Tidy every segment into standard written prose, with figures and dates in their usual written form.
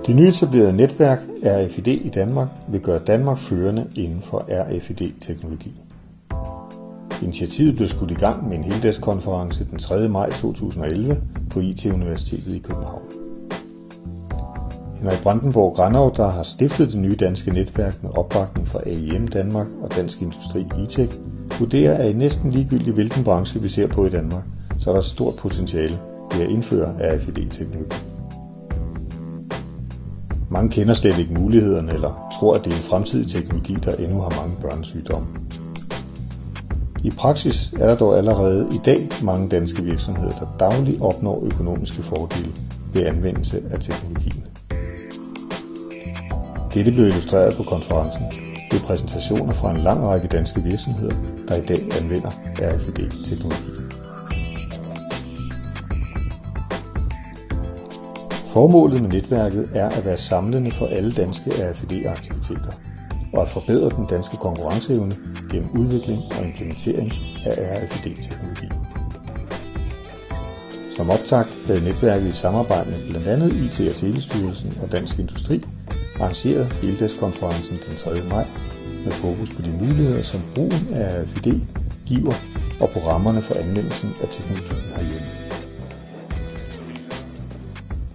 Det nyetablerede netværk RFID i Danmark vil gøre Danmark førende inden for RFID-teknologi. Initiativet blev skudt i gang med en heldagskonference den 3. maj 2011 på IT-universitetet i København. Henrik Brandenborg Granau, der har stiftet det nye danske netværk med opbakning fra AIM Danmark og Dansk Industri E-Tech, vurderer, at i næsten ligegyldigt hvilken branche vi ser på i Danmark, så er der et stort potentiale ved at indføre RFID-teknologi. Mange kender slet ikke mulighederne eller tror, at det er en fremtidig teknologi, der endnu har mange børnesygdomme. I praksis er der dog allerede i dag mange danske virksomheder, der dagligt opnår økonomiske fordele ved anvendelse af teknologien. Dette blev illustreret på konferencen ved præsentationer fra en lang række danske virksomheder, der i dag anvender RFID-teknologi. Formålet med netværket er at være samlende for alle danske RFID-aktiviteter og at forbedre den danske konkurrenceevne gennem udvikling og implementering af RFID-teknologi. Som optakt havde netværket i samarbejde med bl.a. IT- og Telestyrelsen og Dansk Industri arrangeret heldagskonferencen den 3. maj med fokus på de muligheder, som brugen af RFID giver og på rammerne for anvendelsen af teknologien herhjemme.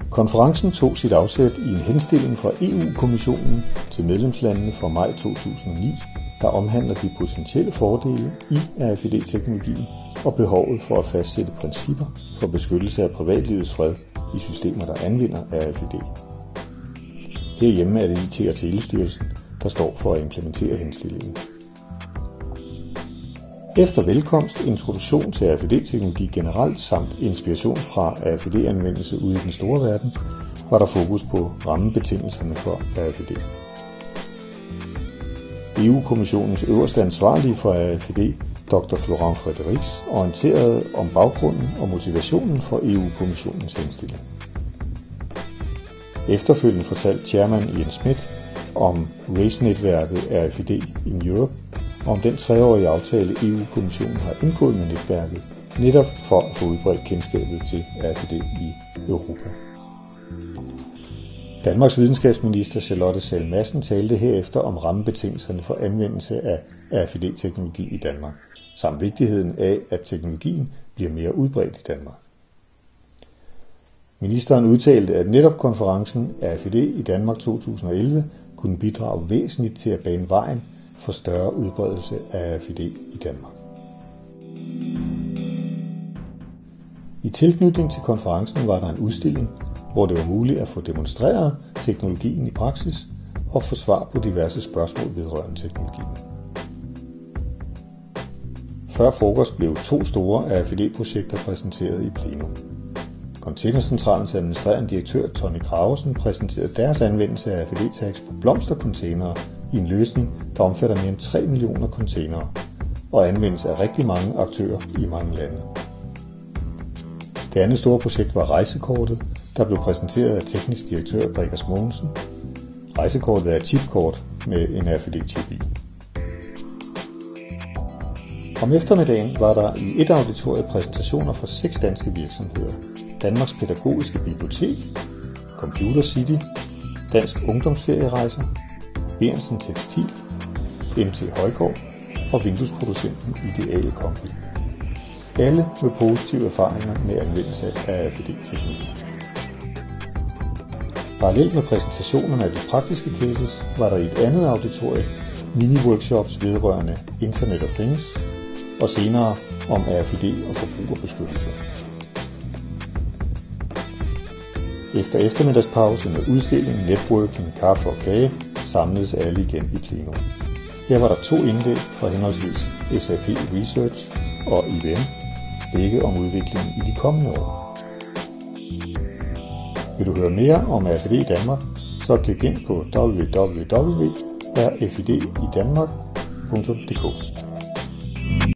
Konferencen tog sit afsæt i en henstilling fra EU-kommissionen til medlemslandene fra maj 2009, der omhandler de potentielle fordele i RFID-teknologien og behovet for at fastsætte principper for beskyttelse af privatlivets fred i systemer, der anvender RFID. Herhjemme er det IT- og Telestyrelsen, der står for at implementere henstillingen. Efter velkomst, introduktion til RFID-teknologi generelt samt inspiration fra RFID-anvendelse ude i den store verden, var der fokus på rammebetingelserne for RFID. EU-kommissionens øverste ansvarlige for RFID, Dr. Florent Frederiks, orienterede om baggrunden og motivationen for EU-kommissionens henstilling. Efterfølgende fortalte chairman Jens Schmidt om RACE-netværket RFID in Europe, og om den 3-årige aftale EU-kommissionen har indgået med netværket, netop for at få udbredt kendskabet til RFID i Europa. Danmarks videnskabsminister Charlotte Sahl Madsen talte herefter om rammebetingelserne for anvendelse af RFID-teknologi i Danmark, samt vigtigheden af, at teknologien bliver mere udbredt i Danmark. Ministeren udtalte, at netop konferencen RFID i Danmark 2011 kunne bidrage væsentligt til at bane vejen for større udbredelse af RFID i Danmark. I tilknytning til konferencen var der en udstilling, hvor det var muligt at få demonstreret teknologien i praksis og få svar på diverse spørgsmål vedrørende teknologien. Før frokost blev 2 store RFID-projekter præsenteret i plenum. Containercentralens administrerende direktør Tony Gravesen præsenterede deres anvendelse af RFID-tags på blomstercontainere i en løsning, der omfatter mere end 3 millioner containere og anvendes af rigtig mange aktører i mange lande. Det andet store projekt var rejsekortet, der blev præsenteret af teknisk direktør Gregers Mogensen. Rejsekortet er et chipkort med en RFID-chip i. Om eftermiddagen var der i et auditorium præsentationer fra 6 danske virksomheder: Danmarks Pædagogiske Bibliotek, Computer City, Dansk Ungdomsferierejser, Berentzen Tekstil, MT Højgaard og vinduesproducenten Ideale Kombi. Alle med positive erfaringer med anvendelse af RFID-teknologi. Parallelt med præsentationerne af de praktiske cases var der i et andet auditorium mini-workshops vedrørende Internet of Things og senere om RFID og forbrugerbeskyttelse. Efter eftermiddagspause med udstillingen Networking, Kaffe og Kage samledes alle igen i plenum. Her var der 2 indlæg fra henholdsvis SAP Research og IBM, begge om udviklingen i de kommende år. Vil du høre mere om RFID i Danmark, så klik ind på www.rfididdanmark.dk.